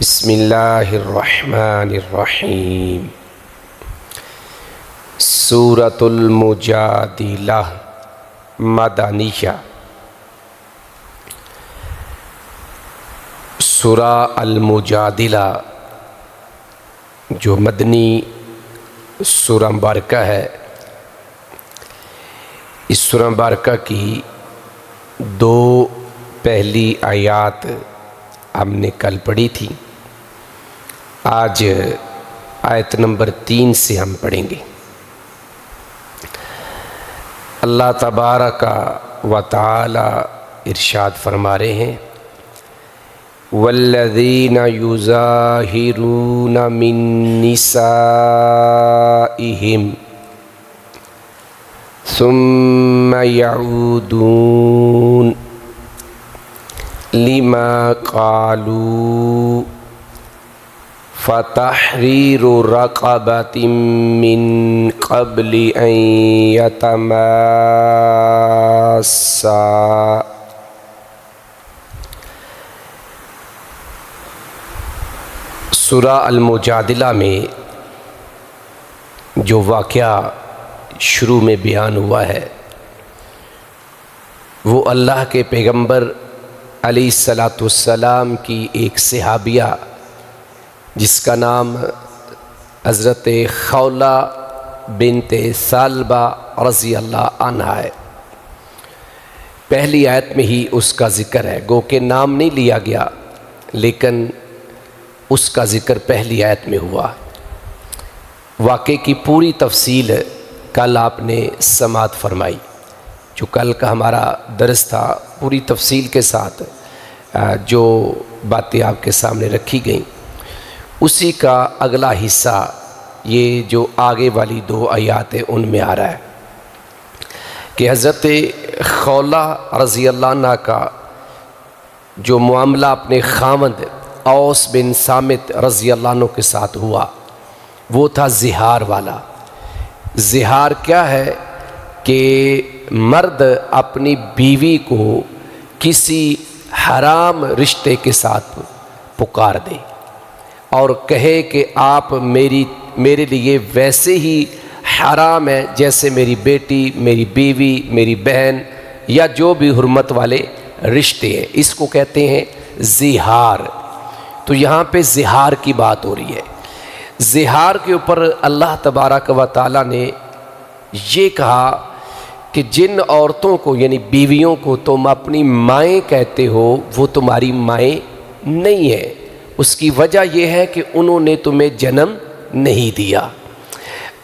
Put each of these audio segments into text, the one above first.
بسم اللہ الرحمن الرحیم۔ سورۃ المجادلہ مدنیہ۔ سورہ المجادلہ جو مدنی سورہ مبارکہ ہے، اس سورہ مبارکہ کی دو پہلی آیات ہم نے کل پڑھی تھی۔ آج آیت نمبر 3 سے ہم پڑھیں گے۔ اللہ تبارک و تعالی ارشاد فرما رہے ہیں، والذین یظاہرون من نسائہم ثم یعودون لما قالوا فتحریر رقبۃ من قبل ان یتماسا۔ سورہ المجادلہ میں جو واقعہ شروع میں بیان ہوا ہے وہ اللہ کے پیغمبر علیہ السلام کی ایک صحابیہ جس کا نام حضرت خولہ بنت ثعلبہ رضی اللہ عنہا ہے۔ پہلی آیت میں ہی اس کا ذکر ہے، گو کہ نام نہیں لیا گیا لیکن اس کا ذکر پہلی آیت میں ہوا۔ واقعے کی پوری تفصیل کل آپ نے سماعت فرمائی۔ جو کل کا ہمارا درس تھا پوری تفصیل کے ساتھ جو باتیں آپ کے سامنے رکھی گئیں، اسی کا اگلا حصہ یہ جو آگے والی دو آیات ہیں ان میں آ رہا ہے کہ حضرت خولہ رضی اللہ عنہ کا جو معاملہ اپنے خاوند اوس بن صامت رضی اللہ عنہ کے ساتھ ہوا وہ تھا زہار والا۔ زہار کیا ہے کہ مرد اپنی بیوی کو کسی حرام رشتے کے ساتھ پکار دے اور کہے کہ آپ میرے لیے ویسے ہی حرام ہے جیسے میری بیٹی، میری بیوی، میری بہن یا جو بھی حرمت والے رشتے ہیں، اس کو کہتے ہیں زہار۔ تو یہاں پہ زہار کی بات ہو رہی ہے۔ زہار کے اوپر اللہ تبارک و تعالی نے یہ کہا کہ جن عورتوں کو یعنی بیویوں کو تم اپنی مائیں کہتے ہو وہ تمہاری مائیں نہیں ہیں، اس کی وجہ یہ ہے کہ انہوں نے تمہیں جنم نہیں دیا۔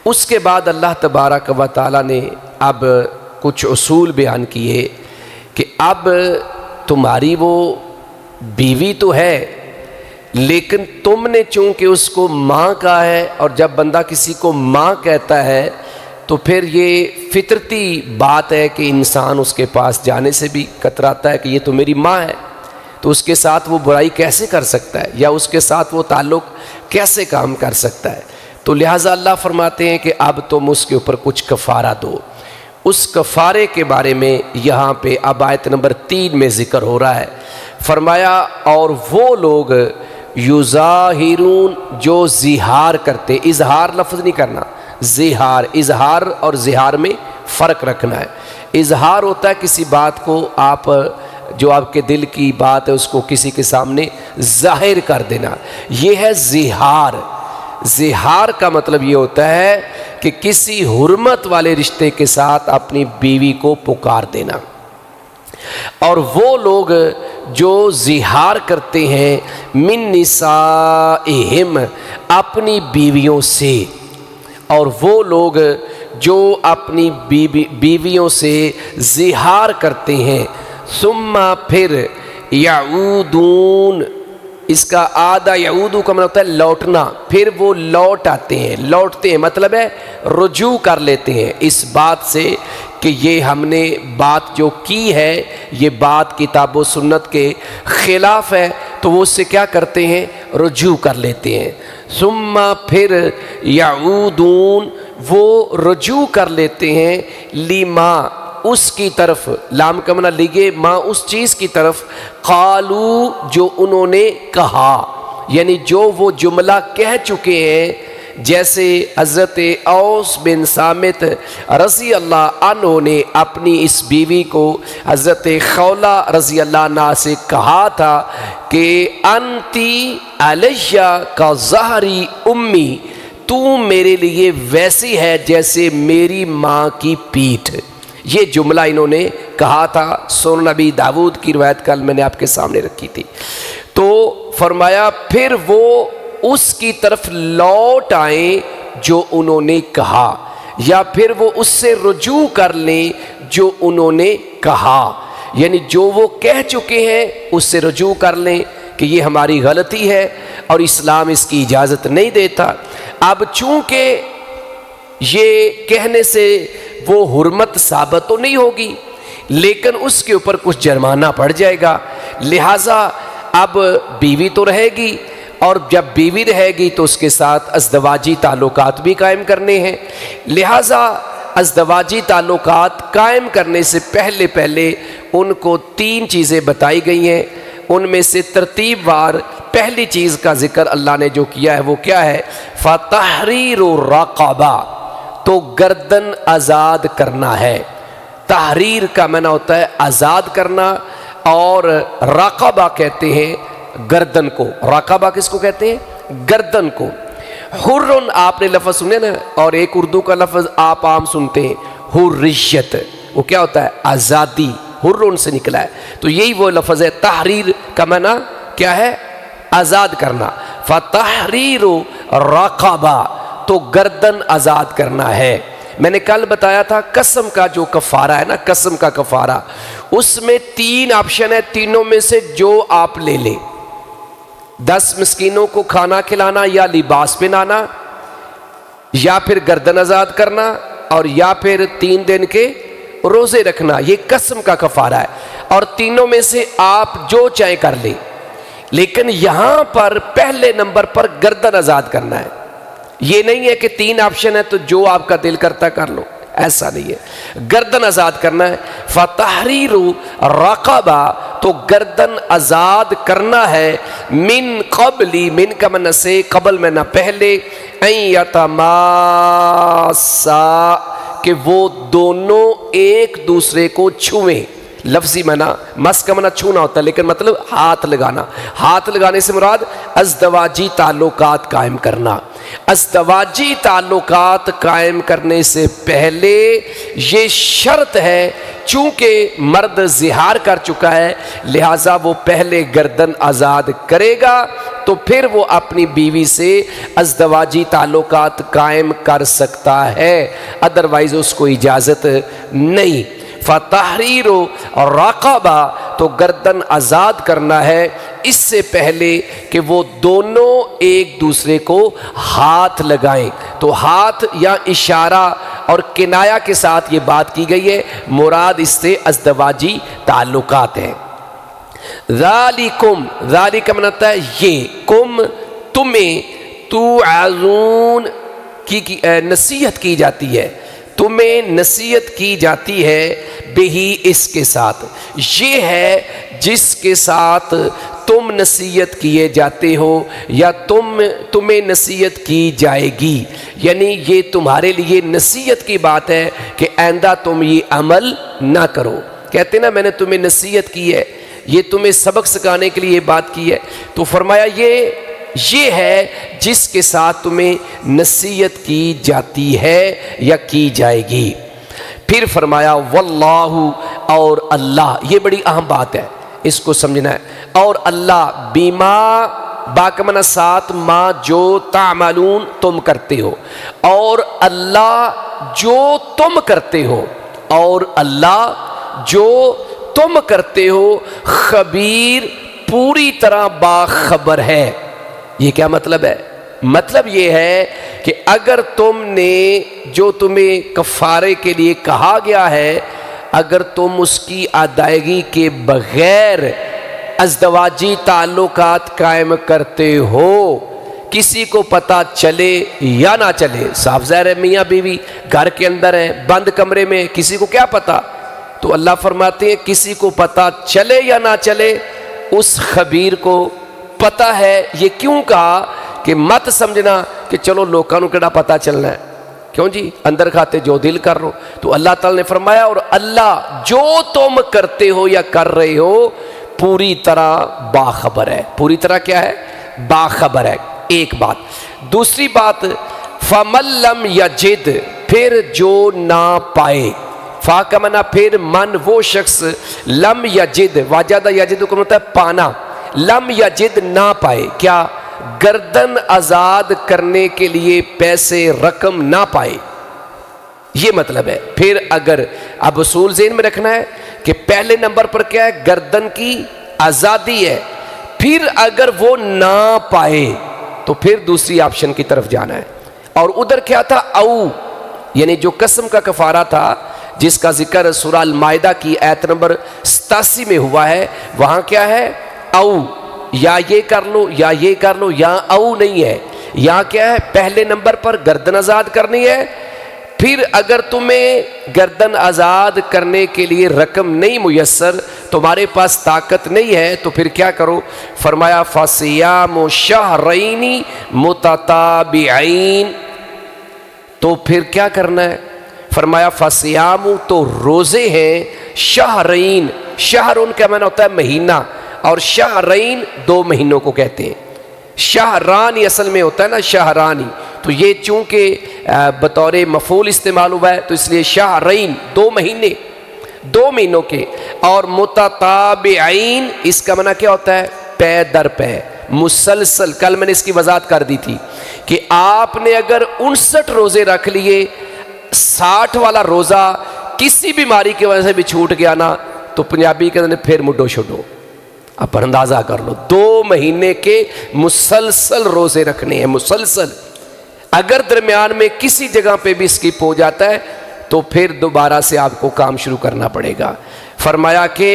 اس کے بعد اللہ تبارک و تعالی نے اب کچھ اصول بیان کیے کہ اب تمہاری وہ بیوی تو ہے لیکن تم نے چونکہ اس کو ماں کہا ہے، اور جب بندہ کسی کو ماں کہتا ہے تو پھر یہ فطرتی بات ہے کہ انسان اس کے پاس جانے سے بھی کتراتا ہے کہ یہ تو میری ماں ہے، تو اس کے ساتھ وہ برائی کیسے کر سکتا ہے یا اس کے ساتھ وہ تعلق کیسے کام کر سکتا ہے۔ تو لہٰذا اللہ فرماتے ہیں کہ اب تم اس کے اوپر کچھ کفارہ دو۔ اس کفارے کے بارے میں یہاں پہ اب آیت نمبر 3 میں ذکر ہو رہا ہے۔ فرمایا اور وہ لوگ یظاہرون جو زہار کرتے، اظہار لفظ نہیں کرنا، زہار، اظہار اور زہار میں فرق رکھنا ہے۔ اظہار ہوتا ہے کسی بات کو آپ جو آپ کے دل کی بات ہے اس کو کسی کے سامنے ظاہر کر دینا، یہ ہے زہار۔ زہار کا مطلب یہ ہوتا ہے کہ کسی حرمت والے رشتے کے ساتھ اپنی بیوی کو پکار دینا۔ اور وہ لوگ جو زہار کرتے ہیں من نسائہم اپنی بیویوں سے، اور وہ لوگ جو اپنی بیویوں سے زہار کرتے ہیں ثم پھر یعودون، اس کا آدھا یعودو کا مطلب ہوتا ہے لوٹنا، پھر وہ لوٹتے ہیں مطلب ہے رجوع کر لیتے ہیں اس بات سے کہ یہ ہم نے بات جو کی ہے یہ بات کتاب و سنت کے خلاف ہے، تو وہ اس سے کیا کرتے ہیں رجوع کر لیتے ہیں۔ ثم پھر یعودون وہ رجوع کر لیتے ہیں لما اس کی طرف، لام کا معنی لیے ماں اس چیز کی طرف، قالو جو انہوں نے کہا، یعنی جو وہ جملہ کہہ چکے ہیں، جیسے حضرت اوس بن صامت رضی اللہ عنہ نے اپنی اس بیوی کو حضرت خولہ رضی اللہ عنہ سے کہا تھا کہ انتی علیہ کا ظہری امی، تو میرے لیے ویسی ہے جیسے میری ماں کی پیٹھ. یہ جملہ انہوں نے کہا تھا. سنن نبی داود کی روایت کل میں نے آپ کے سامنے رکھی تھی. تو فرمایا پھر وہ اس کی طرف لوٹ آئیں جو انہوں نے کہا، یا پھر وہ اس سے رجوع کر لیں جو انہوں نے کہا. یعنی جو وہ کہہ چکے ہیں اس سے رجوع کر لیں کہ یہ ہماری غلطی ہے اور اسلام اس کی اجازت نہیں دیتا. اب چونکہ یہ کہنے سے وہ حرمت ثابت تو نہیں ہوگی، لیکن اس کے اوپر کچھ جرمانہ پڑ جائے گا، لہٰذا اب بیوی تو رہے گی، اور جب بیوی رہے گی تو اس کے ساتھ ازدواجی تعلقات بھی قائم کرنے ہیں. لہٰذا ازدواجی تعلقات قائم کرنے سے پہلے ان کو 3 چیزیں بتائی گئی ہیں. ان میں سے ترتیب وار پہلی چیز کا ذکر اللہ نے جو کیا ہے وہ کیا ہے؟ فَتَحْرِيرُ رَقَبَةٍ، تو گردن آزاد کرنا ہے. تحریر کا معنی ہوتا ہے آزاد کرنا، اور رقبہ کہتے ہیں گردن کو. رقبہ کس کو کہتے ہیں؟ گردن کو. حرن آپ نے لفظ سنے نا، اور ایک اردو کا لفظ آپ عام سنتے ہیں حریت، وہ کیا ہوتا ہے؟ آزادی. حرن سے نکلا ہے، تو یہی وہ لفظ ہے. تحریر کا معنی کیا ہے؟ آزاد کرنا. فتحریر رقبہ، تو گردن آزاد کرنا ہے. میں نے کل بتایا تھا قسم کا جو کفارہ ہے نا، قسم کا کفارہ، اس میں 3 آپشن ہے. تینوں میں سے جو آپ لے لیں، 10 مسکینوں کو کھانا کھلانا، یا لباس پہنانا، یا پھر گردن آزاد کرنا، اور یا پھر 3 دن کے روزے رکھنا. یہ قسم کا کفارہ ہے، اور تینوں میں سے آپ جو چاہیں کر لیں. لیکن یہاں پر پہلے نمبر پر گردن آزاد کرنا ہے. یہ نہیں ہے کہ 3 آپشن ہے تو جو آپ کا دل کرتا کر لو، ایسا نہیں ہے. گردن آزاد کرنا ہے. فتحریر رقبہ، تو گردن آزاد کرنا ہے. من قبلی، من کا معنی سے، قبل میں نہ پہلے، ان یتماسا، کہ وہ دونوں ایک دوسرے کو چھوئیں. لفظی معنی مس کا معنی چھونا ہوتا ہے، لیکن مطلب ہاتھ لگانا. ہاتھ لگانے سے مراد ازدواجی تعلقات قائم کرنا. ازدواجی تعلقات قائم کرنے سے پہلے یہ شرط ہے، چونکہ مرد زہار کر چکا ہے، لہٰذا وہ پہلے گردن آزاد کرے گا تو پھر وہ اپنی بیوی سے ازدواجی تعلقات قائم کر سکتا ہے، ادروائز اس کو اجازت نہیں. فتحریر رقبہ، تو گردن آزاد کرنا ہے اس سے پہلے کہ وہ دونوں ایک دوسرے کو ہاتھ لگائیں. تو ہاتھ یا اشارہ اور کنایا کے ساتھ یہ بات کی گئی ہے، مراد اس سے ازدواجی تعلقات ہیں. ذالکم، ذالک معنی ہے یہ، کم تمہیں، توعظون کی نصیحت کی جاتی ہے، تمہیں نصیحت کی جاتی ہے، بہی اس کے ساتھ. یہ ہے جس کے ساتھ تم نصیحت کیے جاتے ہو یا تمہیں نصیحت کی جائے گی. یعنی یہ تمہارے لیے نصیحت کی بات ہے کہ آئندہ تم یہ عمل نہ کرو. کہتے نا میں نے تمہیں نصیحت کی ہے، یہ تمہیں سبق سکھانے کے لیے یہ بات کی ہے. تو فرمایا یہ ہے جس کے ساتھ تمہیں نصیحت کی جاتی ہے یا کی جائے گی. پھر فرمایا واللہ، اور اللہ، یہ بڑی اہم بات ہے، اس کو سمجھنا ہے. اور اللہ، بیما باکمنا ساتھ، ما جو تعملون تم کرتے ہو، اور اللہ جو تم کرتے ہو، اور اللہ جو تم کرتے ہو، خبیر پوری طرح باخبر ہے. یہ کیا مطلب ہے؟ مطلب یہ ہے کہ اگر تم نے جو تمہیں کفارے کے لیے کہا گیا ہے، اگر تم اس کی ادائیگی کے بغیر ازدواجی تعلقات قائم کرتے ہو، کسی کو پتہ چلے یا نہ چلے، صاف ظاہر ہے میاں بیوی گھر کے اندر ہیں، بند کمرے میں، کسی کو کیا پتہ؟ تو اللہ فرماتے ہیں کسی کو پتہ چلے یا نہ چلے، اس خبیر کو، پتہ ہے. یہ کیوں کہا کہ مت سمجھنا کہ چلو لوکاں نو کیڑا پتہ چلنا ہے, کیوں جی اندر کھاتے جو دل کر رہو. تو اللہ تعالی نے فرمایا اور اللہ جو تم کرتے ہو یا کر رہے ہو پوری طرح باخبر ہے. پوری طرح کیا ہے؟ باخبر ہے. ایک بات. دوسری بات فَمَن لَّمْ يَجِدْ, پھر جو نہ پائے. فا کا معنی پھر, من وہ شخص, لم یجد, واجد یجد کو ہوتا ہے پانا, لم یجد نہ پائے. کیا؟ گردن آزاد کرنے کے لیے پیسے رقم نہ پائے, یہ مطلب ہے. پھر اگر اب اصول ذہن میں رکھنا ہے کہ پہلے نمبر پر کیا ہے؟ گردن کی آزادی ہے. پھر اگر وہ نہ پائے تو پھر دوسری آپشن کی طرف جانا ہے. اور ادھر کیا تھا؟ او, یعنی جو قسم کا کفارہ تھا جس کا ذکر سورہ المائدہ کی آیت نمبر 87 میں ہوا ہے, وہاں کیا ہے؟ او, یا یہ کر لو یا یہ کر لو. یہاں او نہیں ہے, یہاں کیا ہے؟ پہلے نمبر پر گردن آزاد کرنی ہے. پھر اگر تمہیں گردن آزاد کرنے کے لیے رقم نہیں میسر, تمہارے پاس طاقت نہیں ہے, تو پھر کیا کرو؟ فرمایا فَصِيَامُ شَهْرَيْنِ مُتَتَابِعَيْن. تو پھر کیا کرنا ہے؟ فرمایا فَصِيَامُ, تو روزے ہیں, شہرین, شہر ان کا معنی ہوتا ہے مہینہ, اور شہرین 2 مہینوں کو کہتے ہیں. شہرانی اصل میں ہوتا ہے نا, شہرانی, تو یہ چونکہ بطور مفعول استعمال ہوا ہے تو اس لیے شہرین 2 مہینے, 2 مہینوں کے. اور متتابعین اس کا معنی کیا ہوتا ہے؟ پے در پے, مسلسل. کل میں نے اس کی وضاحت کر دی تھی کہ آپ نے اگر 59 روزے رکھ لیے, 60 والا روزہ کسی بیماری کی وجہ سے بھی چھوٹ گیا نا, تو پنجابی کے اندر پھر مڈو شڈو. اب اندازہ کر لو, 2 مہینے کے مسلسل روزے رکھنے ہیں, مسلسل. اگر درمیان میں کسی جگہ پہ بھی اسکپ ہو جاتا ہے تو پھر دوبارہ سے آپ کو کام شروع کرنا پڑے گا. فرمایا کہ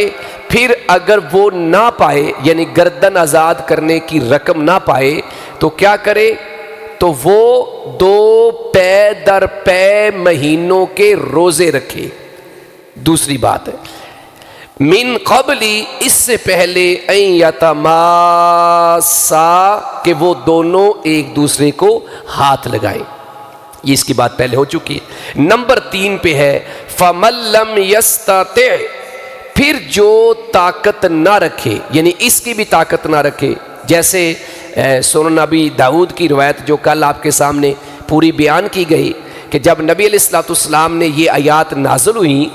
پھر اگر وہ نہ پائے, یعنی گردن آزاد کرنے کی رقم نہ پائے, تو کیا کرے؟ تو وہ 2 پے در پے مہینوں کے روزے رکھے. دوسری بات ہے من قبلی, اس سے پہلے ان یتماسا, کہ وہ دونوں ایک دوسرے کو ہاتھ لگائیں. یہ اس کی بات پہلے ہو چکی ہے. نمبر 3 پہ ہے فَمَن لَّمْ يَسْتَطِعْ, پھر جو طاقت نہ رکھے, یعنی اس کی بھی طاقت نہ رکھے. جیسے سنن نبی داؤد کی روایت جو کل آپ کے سامنے پوری بیان کی گئی کہ جب نبی علیہ السلام نے یہ آیات نازل ہوئی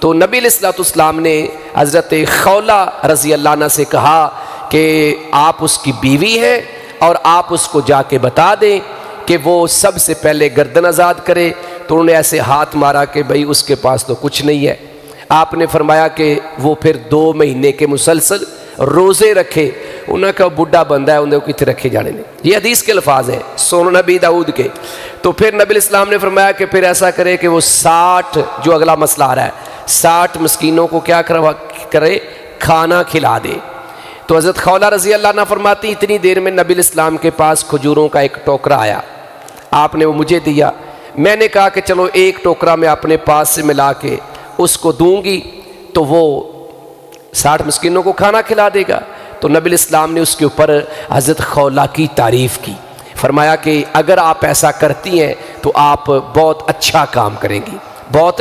تو نبی علیہ السلام نے حضرت خولہ رضی اللہ عنہ سے کہا کہ آپ اس کی بیوی ہیں اور آپ اس کو جا کے بتا دیں کہ وہ سب سے پہلے گردن آزاد کرے. تو انہوں نے ایسے ہاتھ مارا کہ بھئی اس کے پاس تو کچھ نہیں ہے. آپ نے فرمایا کہ وہ پھر 2 مہینے کے مسلسل روزے رکھے. انہوں نے کہا بڈھا بندہ ہے, انہیں کتنے رکھے جانے نے. یہ حدیث کے الفاظ ہیں سنن نبی داؤد کے. تو پھر نبی علیہ السلام نے فرمایا کہ پھر ایسا کرے کہ وہ 60, جو اگلا مسئلہ آ رہا ہے, 60 مسکینوں کو کیا کرے؟ کھانا کھلا دے. تو حضرت خولہ رضی اللہ عنہ فرماتی اتنی دیر میں نبی علیہ السلام کے پاس کھجوروں کا ایک ٹوکرا آیا. آپ نے وہ مجھے دیا. میں نے کہا کہ چلو ایک ٹوکرا میں اپنے پاس سے ملا کے اس کو دوں گی تو وہ 60 مسکینوں کو کھانا کھلا دے گا. تو نبی علیہ السلام نے اس کے اوپر حضرت خولہ کی تعریف کی. فرمایا کہ اگر آپ ایسا کرتی ہیں تو آپ بہت اچھا کام کریں گی, بہت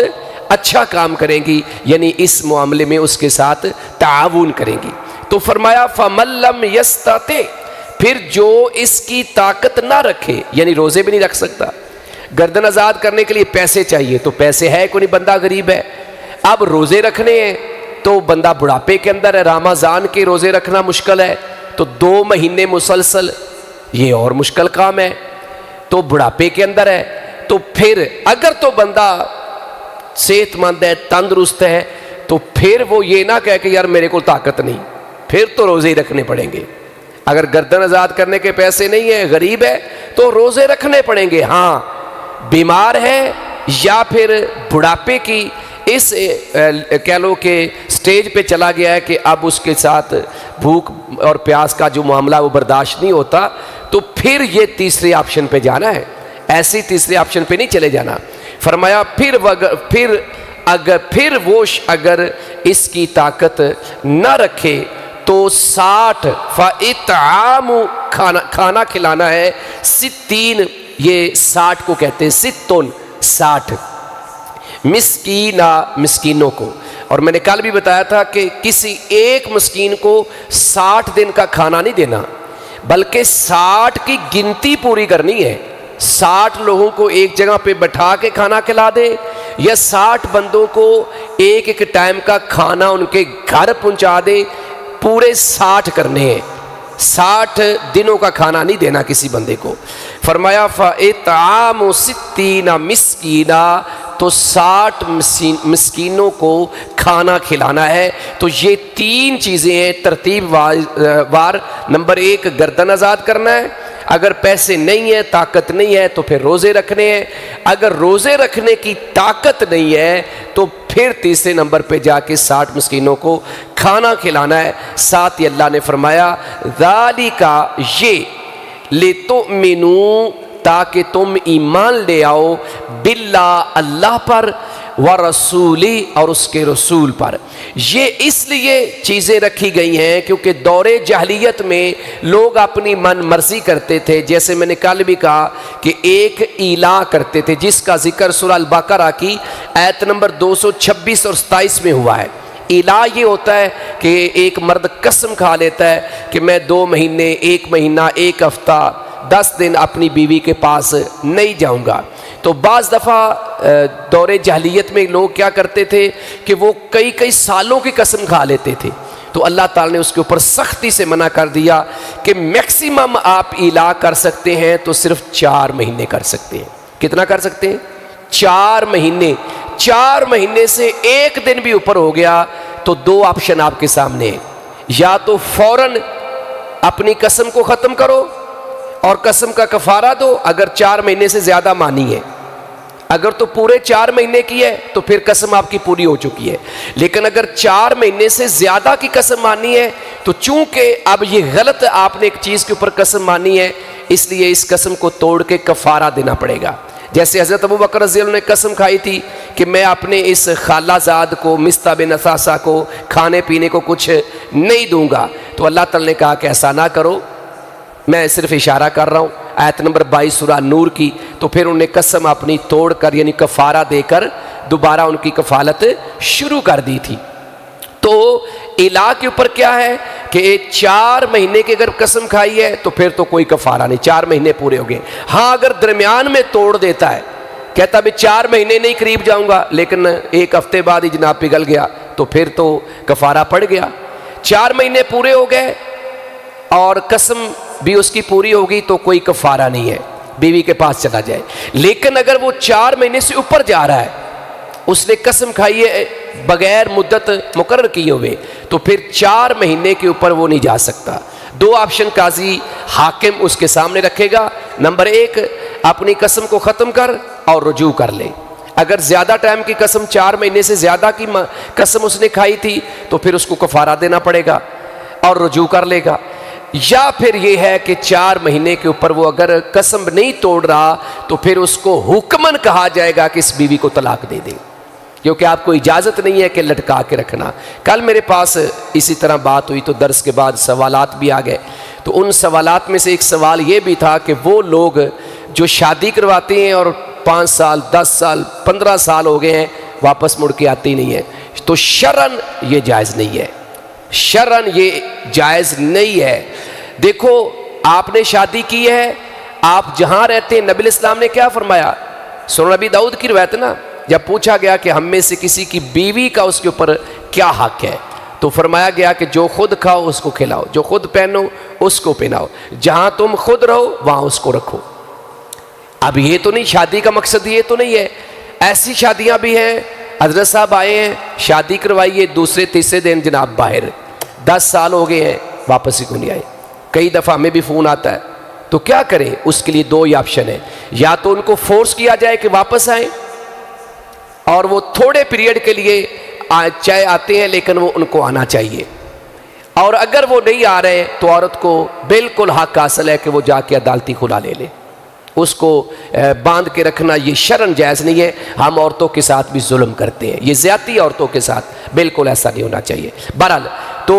اچھا کام کریں گی, یعنی اس معاملے میں اس کے ساتھ تعاون کریں گی. تو فرمایا فَمَن لَّمْ يَسْتَطِعْ, پھر جو اس کی طاقت نہ رکھے, یعنی روزے بھی نہیں رکھ سکتا, گردن آزاد کرنے کے لیے پیسے چاہیے, تو پیسے ہے کوئی نہیں, بندہ غریب ہے. اب روزے رکھنے ہیں تو بندہ بڑھاپے کے اندر ہے, رمضان کے روزے رکھنا مشکل ہے, تو 2 مہینے مسلسل یہ اور مشکل کام ہے, تو بڑھاپے کے اندر ہے. تو پھر اگر تو بندہ صحت مند ہے, تندرست ہے, تو پھر وہ یہ نہ کہے کہ یار میرے کو طاقت نہیں, پھر تو روزے ہی رکھنے پڑیں گے. اگر گردن آزاد کرنے کے پیسے نہیں ہیں, غریب ہے, تو روزے رکھنے پڑیں گے. ہاں بیمار ہے یا پھر بڑھاپے کی اس کہہ لو کہ سٹیج پہ چلا گیا ہے کہ اب اس کے ساتھ بھوک اور پیاس کا جو معاملہ وہ برداشت نہیں ہوتا, تو پھر یہ تیسرے آپشن پہ جانا ہے, ایسی تیسرے آپشن پہ نہیں چلے جانا. فرمایا پھر وہ اگر اس کی طاقت نہ رکھے تو 60 فاطعام کھانا کھلانا ہے، 60 یہ 60 کو کہتے ہیں، 60 مسکینہ مسکینوں کو۔ اور میں نے کل بھی بتایا تھا کہ کسی ایک مسکین کو 60 دن کا کھانا نہیں دینا، بلکہ 60 کی گنتی پوری کرنی ہے۔ 60 لوگوں کو ایک جگہ پہ بٹھا کے کھانا کھلا دے، یا 60 بندوں کو ایک ایک ٹائم کا کھانا ان کے گھر پہنچا دے، پورے 60 کرنے ہیں۔ 60 دنوں کا کھانا نہیں دینا کسی بندے کو۔ فرمایا فاطعام 60 مسکینہ، تو 60 مسکینوں کو کھانا کھلانا ہے۔ تو یہ 3 چیزیں ہیں ترتیب وار۔ نمبر 1 گردن آزاد کرنا ہے، اگر پیسے نہیں ہیں، طاقت نہیں ہے تو پھر روزے رکھنے ہیں، اگر روزے رکھنے کی طاقت نہیں ہے تو پھر تیسرے نمبر پہ جا کے 60 مسکینوں کو کھانا کھلانا ہے۔ ساتھ ہی اللہ نے فرمایا ذالک، یہ لتؤمنوا، تاکہ تم ایمان لے آؤ، باللہ اللہ پر، ورسولی اور اس کے رسول پر۔ یہ اس لیے چیزیں رکھی گئی ہیں کیونکہ دور جاہلیت میں لوگ اپنی من مرضی کرتے تھے۔ جیسے میں نے کل بھی کہا کہ ایک الہ کرتے تھے جس کا ذکر سورہ البقرہ کی آیت نمبر 226 اور 27 میں ہوا ہے۔ الہ یہ ہوتا ہے کہ ایک مرد قسم کھا لیتا ہے کہ میں 2 مہینے، 1 مہینہ، 1 ہفتہ، 10 دن اپنی بیوی کے پاس نہیں جاؤں گا۔ تو بعض دفعہ دور جاہلیت میں لوگ کیا کرتے تھے کہ وہ کئی سالوں کی قسم کھا لیتے تھے، تو اللہ تعالیٰ نے اس کے اوپر سختی سے منع کر دیا کہ میکسیمم آپ الہ کر سکتے ہیں تو صرف 4 مہینے کر سکتے ہیں۔ کتنا کر سکتے ہیں؟ 4 مہینے۔ 4 مہینے سے 1 دن بھی اوپر ہو گیا تو 2 آپشن آپ کے سامنے ہیں، یا تو فوراً اپنی قسم کو ختم کرو اور قسم کا کفارہ دو اگر 4 مہینے سے زیادہ مانی ہے۔ اگر تو پورے 4 مہینے کی ہے تو پھر قسم آپ کی پوری ہو چکی ہے، لیکن اگر 4 مہینے سے زیادہ کی قسم مانی ہے تو چونکہ اب یہ غلط آپ نے ایک چیز کے اوپر قسم مانی ہے، اس لیے اس قسم کو توڑ کے کفارہ دینا پڑے گا۔ جیسے حضرت ابوبکر رضی اللہ عنہ نے قسم کھائی تھی کہ میں اپنے اس خالہ زاد کو، مصطح بن اثاثہ کو کھانے پینے کو کچھ نہیں دوں گا، تو اللہ تعالیٰ نے کہا کہ ایسا نہ کرو، میں صرف اشارہ کر رہا ہوں، آیت نمبر 22 سورہ نور کی۔ تو پھر انہوں نے قسم اپنی توڑ کر یعنی کفارہ دے کر دوبارہ ان کی کفالت شروع کر دی تھی۔ تو الہ کے اوپر کیا ہے کہ 4 مہینے کی اگر قسم کھائی ہے تو پھر تو کوئی کفارہ نہیں، 4 مہینے پورے ہو گئے۔ ہاں اگر درمیان میں توڑ دیتا ہے، کہتا بھی 4 مہینے نہیں قریب جاؤں گا لیکن 1 ہفتے بعد ہی جناب پگھل گیا، تو پھر تو کفارہ پڑ گیا۔ 4 مہینے پورے ہو گئے اور قسم بھی اس کی پوری ہوگی تو کوئی کفارہ نہیں ہے، بیوی کے پاس چلا جائے۔ لیکن اگر وہ 4 مہینے سے اوپر جا رہا ہے، اس نے قسم کھائی ہے بغیر مدت مقرر کیے ہوئے، تو پھر 4 مہینے کے اوپر وہ نہیں جا سکتا۔ 2 آپشن قاضی حاکم اس کے سامنے رکھے گا۔ نمبر 1 اپنی قسم کو ختم کر اور رجوع کر لے۔ اگر زیادہ ٹائم کی قسم 4 مہینے سے زیادہ کی قسم اس نے کھائی تھی تو پھر اس کو کفارہ دینا پڑے گا اور رجوع کر لے گا۔ یا پھر یہ ہے کہ 4 مہینے کے اوپر وہ اگر قسم نہیں توڑ رہا تو پھر اس کو حکماً کہا جائے گا کہ اس بیوی کو طلاق دے دیں، کیونکہ آپ کو اجازت نہیں ہے کہ لٹکا کے رکھنا۔ کل میرے پاس اسی طرح بات ہوئی تو درس کے بعد سوالات بھی آ گئے، تو ان سوالات میں سے ایک سوال یہ بھی تھا کہ وہ لوگ جو شادی کرواتے ہیں اور 5 سال 10 سال 15 سال ہو گئے ہیں واپس مڑ کے آتی نہیں ہے، تو شرعاً یہ جائز نہیں ہے، شرعاً یہ جائز نہیں ہے۔ دیکھو آپ نے شادی کی ہے، آپ جہاں رہتے ہیں، نبی الاسلام نے کیا فرمایا؟ سنن نبی داؤد کی روایت نا، جب پوچھا گیا کہ ہم میں سے کسی کی بیوی کا اس کے اوپر کیا حق ہے، تو فرمایا گیا کہ جو خود کھاؤ اس کو کھلاؤ، جو خود پہنو اس کو پہناؤ، جہاں تم خود رہو وہاں اس کو رکھو۔ اب یہ تو نہیں، شادی کا مقصد یہ تو نہیں ہے، ایسی شادیاں بھی ہیں، حضرت صاحب آئے ہیں شادی کروائیے، دوسرے تیسرے دن جناب باہر، 10 سال ہو گئے ہیں واپس ہی کو نہیں آئے۔ کئی دفعہ ہمیں بھی فون آتا ہے، تو کیا کریں؟ اس کے لیے 2 ہی آپشن ہیں، یا تو ان کو فورس کیا جائے کہ واپس آئیں، اور وہ تھوڑے پیریڈ کے لیے چاہے آتے ہیں لیکن وہ ان کو آنا چاہیے، اور اگر وہ نہیں آ رہے تو عورت کو بالکل حق حاصل ہے کہ وہ جا کے عدالتی خلا لے لے۔ اس کو باندھ کے رکھنا یہ شرعاً جائز نہیں ہے۔ ہم عورتوں کے ساتھ بھی ظلم کرتے ہیں، یہ زیادتی عورتوں کے ساتھ، بالکل ایسا نہیں ہونا چاہیے۔ بہرحال تو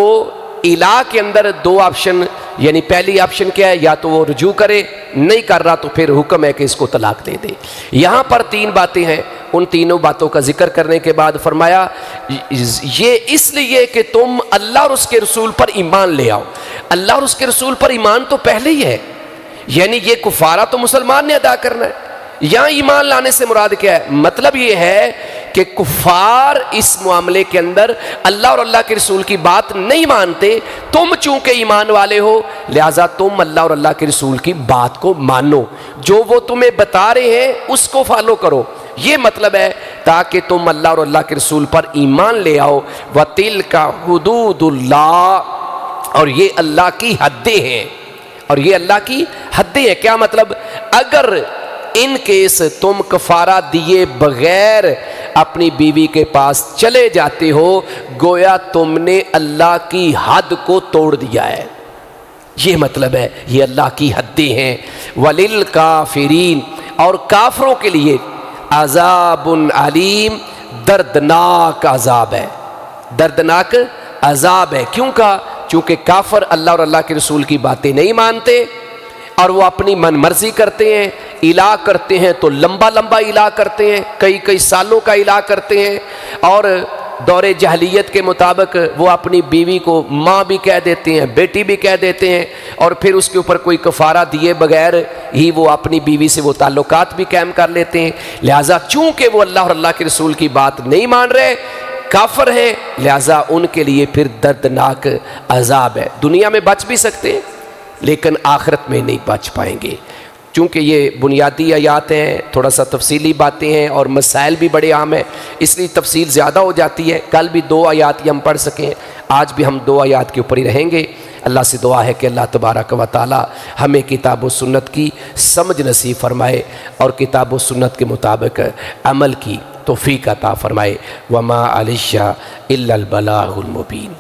الہ کے اندر دو آپشن، یعنی پہلی آپشن کیا ہے، یا تو وہ رجوع کرے، نہیں کر رہا تو پھر حکم ہے کہ اس کو طلاق دے دے۔ یہاں پر تین باتیں ہیں، ان تینوں باتوں کا ذکر کرنے کے بعد فرمایا یہ اس لیے کہ تم اللہ اور اس کے رسول پر ایمان لے آؤ۔ اللہ اور اس کے رسول پر ایمان تو پہلے ہی ہے، یعنی یہ کفارہ تو مسلمان نے ادا کرنا ہے۔ یہاں ایمان لانے سے مراد کیا ہے؟ مطلب یہ ہے کہ کفار اس معاملے کے اندر اللہ اور اللہ کے رسول کی بات نہیں مانتے، تم چونکہ ایمان والے ہو لہٰذا تم اللہ اور اللہ کے رسول کی بات کو مانو، جو وہ تمہیں بتا رہے ہیں اس کو فالو کرو۔ یہ مطلب ہے تاکہ تم اللہ اور اللہ کے رسول پر ایمان لے آؤ۔ وَتِلْكَ حُدُودُ اللَّهِ، اور یہ اللہ کی حدیں ہیں، اور یہ اللہ کی حدیں ہیں۔ کیا مطلب؟ اگر ان کیس تم کفارہ دیے بغیر اپنی بیوی کے پاس چلے جاتے ہو گویا تم نے اللہ کی حد کو توڑ دیا ہے، یہ مطلب ہے، یہ اللہ کی حدیں ہیں۔ وَلِلْكَافِرِينَ، اور کافروں کے لیے عذاب علیم، دردناک عذاب ہے، دردناک عذاب ہے۔ کیوں کہا؟ چونکہ کافر اللہ اور اللہ کے رسول کی باتیں نہیں مانتے اور وہ اپنی من مرضی کرتے ہیں، الہ کرتے ہیں تو لمبا لمبا الہ کرتے ہیں، کئی کئی سالوں کا الہ کرتے ہیں، اور دور جاہلیت کے مطابق وہ اپنی بیوی کو ماں بھی کہہ دیتے ہیں، بیٹی بھی کہہ دیتے ہیں، اور پھر اس کے اوپر کوئی کفارہ دیے بغیر ہی وہ اپنی بیوی سے وہ تعلقات بھی قائم کر لیتے ہیں۔ لہٰذا چونکہ وہ اللہ اور اللہ کے رسول کی بات نہیں مان رہے، کافر ہیں، لہٰذا ان کے لیے پھر دردناک عذاب ہے۔ دنیا میں بچ بھی سکتے ہیں لیکن آخرت میں نہیں بچ پائیں گے۔ چونکہ یہ بنیادی آیات ہیں، تھوڑا سا تفصیلی باتیں ہیں اور مسائل بھی بڑے عام ہیں، اس لیے تفصیل زیادہ ہو جاتی ہے۔ کل بھی 2 آیات ہی ہم پڑھ سکیں، آج بھی ہم 2 آیات کے اوپر ہی رہیں گے۔ اللہ سے دعا ہے کہ اللہ تبارک و تعالی ہمیں کتاب و سنت کی سمجھ نصیب فرمائے اور کتاب و سنت کے مطابق عمل کی توفیق عطا فرمائے۔ وما علیہ الا البلاغ المبین۔